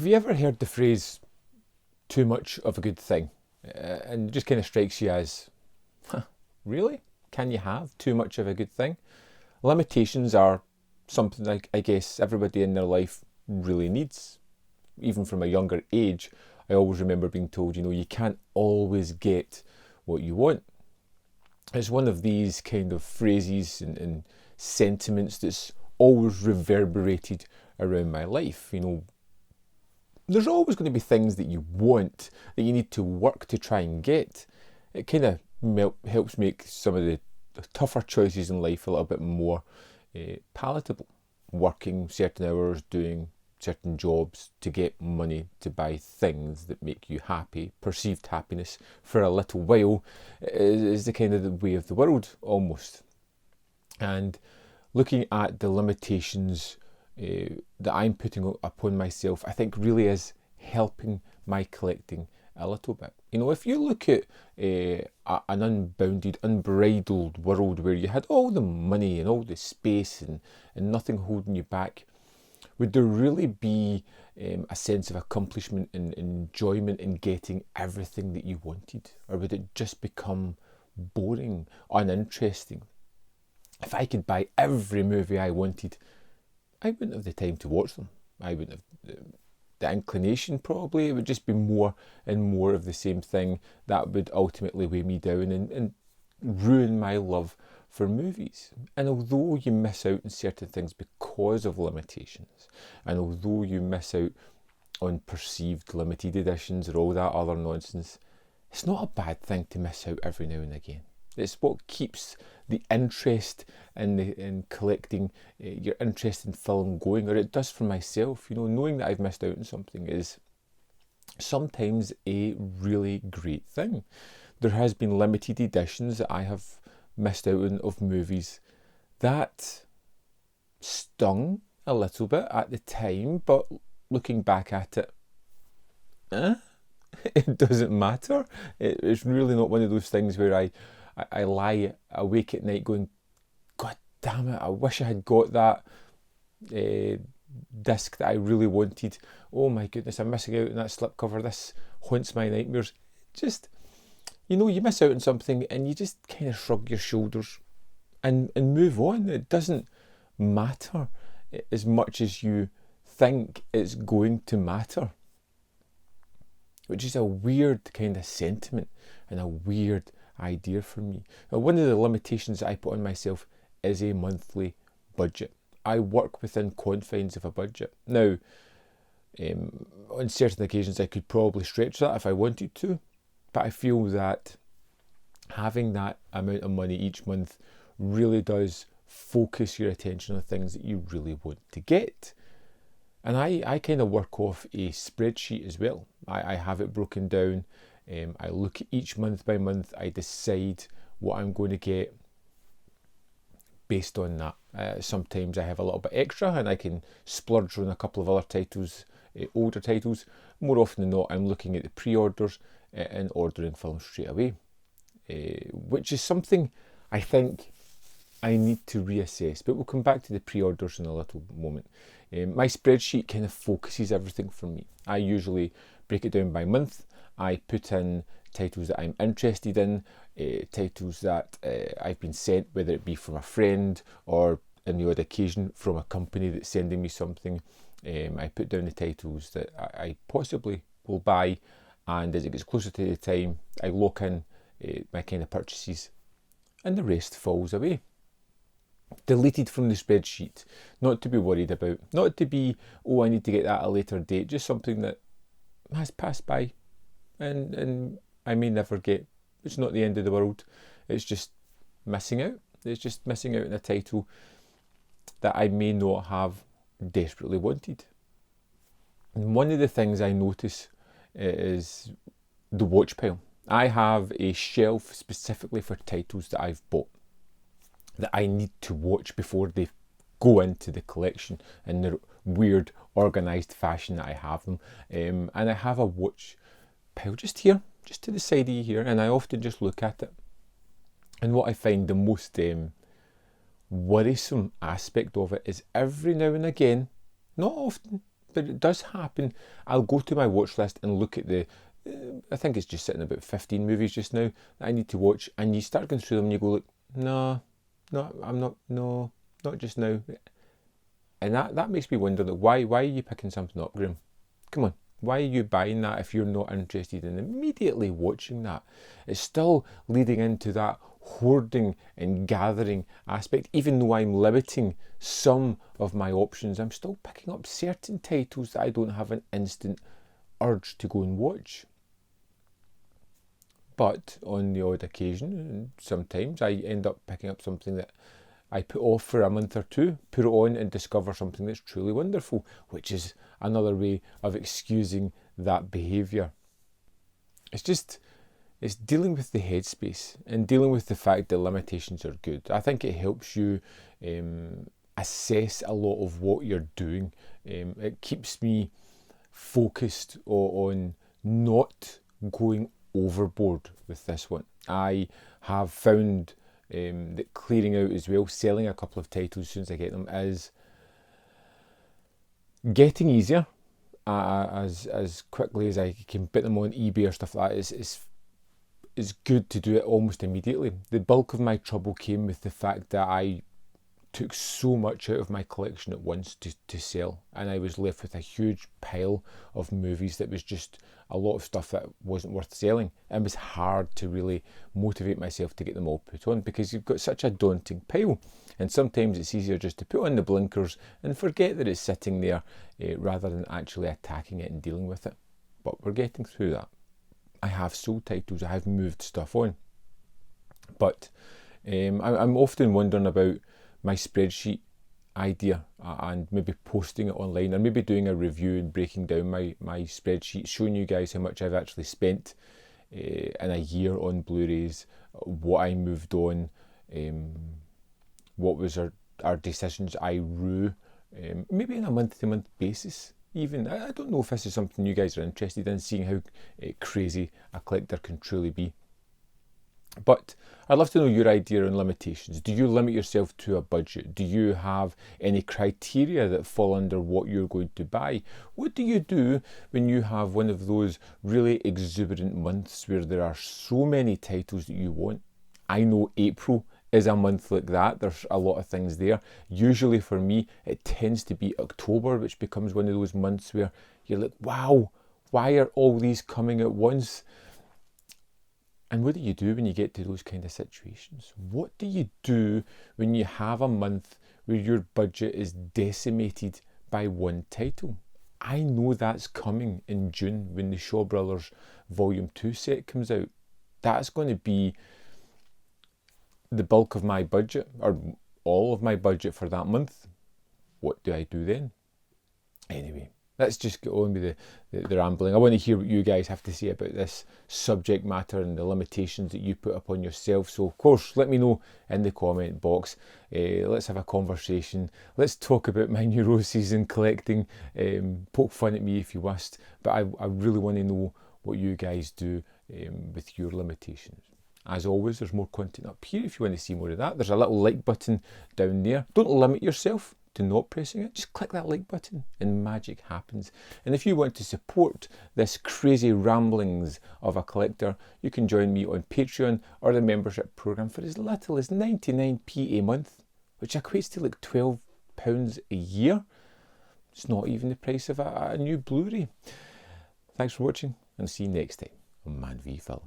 Have you ever heard the phrase, too much of a good thing? And it just kind of strikes you as, really? Can you have too much of a good thing? Limitations are something like I guess everybody in their life really needs. Even from a younger age, I always remember being told, you can't always get what you want. It's one of these kind of phrases and sentiments that's always reverberated around my life. There's always going to be things that you want that you need to work to try and get. It kind of helps make some of the tougher choices in life a little bit more palatable. Working certain hours, doing certain jobs to get money to buy things that make you happy, perceived happiness for a little while is the kind of the way of the world almost. And looking at the limitations that I'm putting upon myself, I think really is helping my collecting a little bit. If you look at an unbounded, unbridled world where you had all the money and all the space and nothing holding you back, would there really be a sense of accomplishment and enjoyment in getting everything that you wanted? Or would it just become boring, uninteresting? If I could buy every movie I wanted, I wouldn't have the time to watch them. I wouldn't have the inclination, probably. It would just be more and more of the same thing that would ultimately weigh me down and ruin my love for movies. And although you miss out on certain things because of limitations, and although you miss out on perceived limited editions or all that other nonsense, it's not a bad thing to miss out every now and again. It's what keeps the interest in collecting your interest in film going, or it does for myself. Knowing that I've missed out on something is sometimes a really great thing. There has been limited editions that I have missed out on of movies that stung a little bit at the time, but looking back at it, it doesn't matter. It's really not one of those things where I lie awake at night going, God damn it, I wish I had got that disc that I really wanted. Oh my goodness, I'm missing out on that slipcover. This haunts my nightmares. Just, you miss out on something and you just kind of shrug your shoulders and move on. It doesn't matter as much as you think it's going to matter. Which is a weird kind of sentiment and a weird idea for me. Now, one of the limitations that I put on myself is a monthly budget. I work within confines of a budget. Now, on certain occasions I could probably stretch that if I wanted to, but I feel that having that amount of money each month really does focus your attention on things that you really want to get. And I kind of work off a spreadsheet as well. I have it broken down. I look at each month by month. I decide what I'm going to get based on that. Sometimes I have a little bit extra and I can splurge on a couple of other titles, older titles. More often than not, I'm looking at the pre-orders and ordering films straight away, which is something I think I need to reassess. But we'll come back to the pre-orders in a little moment. My spreadsheet kind of focuses everything for me. I usually break it down by month. I put in titles that I'm interested in, titles that I've been sent, whether it be from a friend or on the odd occasion from a company that's sending me something. I put down the titles that I possibly will buy, and as it gets closer to the time, I lock in my kind of purchases, and the rest falls away. Deleted from the spreadsheet, not to be worried about, not to be, I need to get that at a later date, just something that has passed by and I may never get. It's not the end of the world. It's just missing out. It's just missing out on a title that I may not have desperately wanted. And one of the things I notice is the watch pile. I have a shelf specifically for titles that I've bought that I need to watch before they go into the collection in the weird organised fashion that I have them. And I have a watch pile just here, just to the side of you here, and I often just look at it. And what I find the most worrisome aspect of it is every now and again, not often, but it does happen. I'll go to my watch list and look at I think it's just sitting about 15 movies just now that I need to watch, and you start going through them and you go, look, no, I'm not, no, not just now. And that makes me wonder, that why are you picking something up, Graham? Come on, why are you buying that if you're not interested in immediately watching that? It's still leading into that hoarding and gathering aspect. Even though I'm limiting some of my options, I'm still picking up certain titles that I don't have an instant urge to go and watch. But on the odd occasion, sometimes I end up picking up something that I put off for a month or two, put it on and discover something that's truly wonderful, which is another way of excusing that behaviour. It's dealing with the headspace and dealing with the fact that limitations are good. I think it helps you assess a lot of what you're doing. It keeps me focused on not going overboard with this one. I have found that clearing out as well, selling a couple of titles as soon as I get them, is getting easier. As quickly as I can put them on eBay or stuff like that, it's good to do it almost immediately. The bulk of my trouble came with the fact that I took so much out of my collection at once to sell, and I was left with a huge pile of movies that was just a lot of stuff that wasn't worth selling. It was hard to really motivate myself to get them all put on, because you've got such a daunting pile, and sometimes it's easier just to put on the blinkers and forget that it's sitting there rather than actually attacking it and dealing with it. But we're getting through that. I have sold titles, I have moved stuff on, but I'm often wondering about my spreadsheet idea and maybe posting it online, or maybe doing a review and breaking down my spreadsheet, showing you guys how much I've actually spent in a year on Blu-rays, what I moved on, what was our decisions I rue, maybe on a month-to-month basis even. I don't know if this is something you guys are interested in, seeing how crazy a collector can truly be. But I'd love to know your idea on limitations. Do you limit yourself to a budget? Do you have any criteria that fall under what you're going to buy? What do you do when you have one of those really exuberant months where there are so many titles that you want? I know April is a month like that. There's a lot of things there. Usually for me, it tends to be October, which becomes one of those months where you're like, wow, why are all these coming at once? And what do you do when you get to those kind of situations? What do you do when you have a month where your budget is decimated by one title? I know that's coming in June when the Shaw Brothers Volume 2 set comes out. That's going to be the bulk of my budget, or all of my budget for that month. What do I do then? Anyway, let's just get on with the rambling. I want to hear what you guys have to say about this subject matter and the limitations that you put upon yourself. So, of course, let me know in the comment box. Let's have a conversation. Let's talk about my neuroses in collecting. Poke fun at me if you must. But I really want to know what you guys do with your limitations. As always, there's more content up here if you want to see more of that. There's a little like button down there. Don't limit yourself to not pressing it. Just click that like button and magic happens. And if you want to support this crazy ramblings of a collector, you can join me on Patreon or the membership program for as little as 99p a month, which equates to like £12 a year. It's not even the price of a new Blu-ray. Thanks for watching, and see you next time on Man v Film.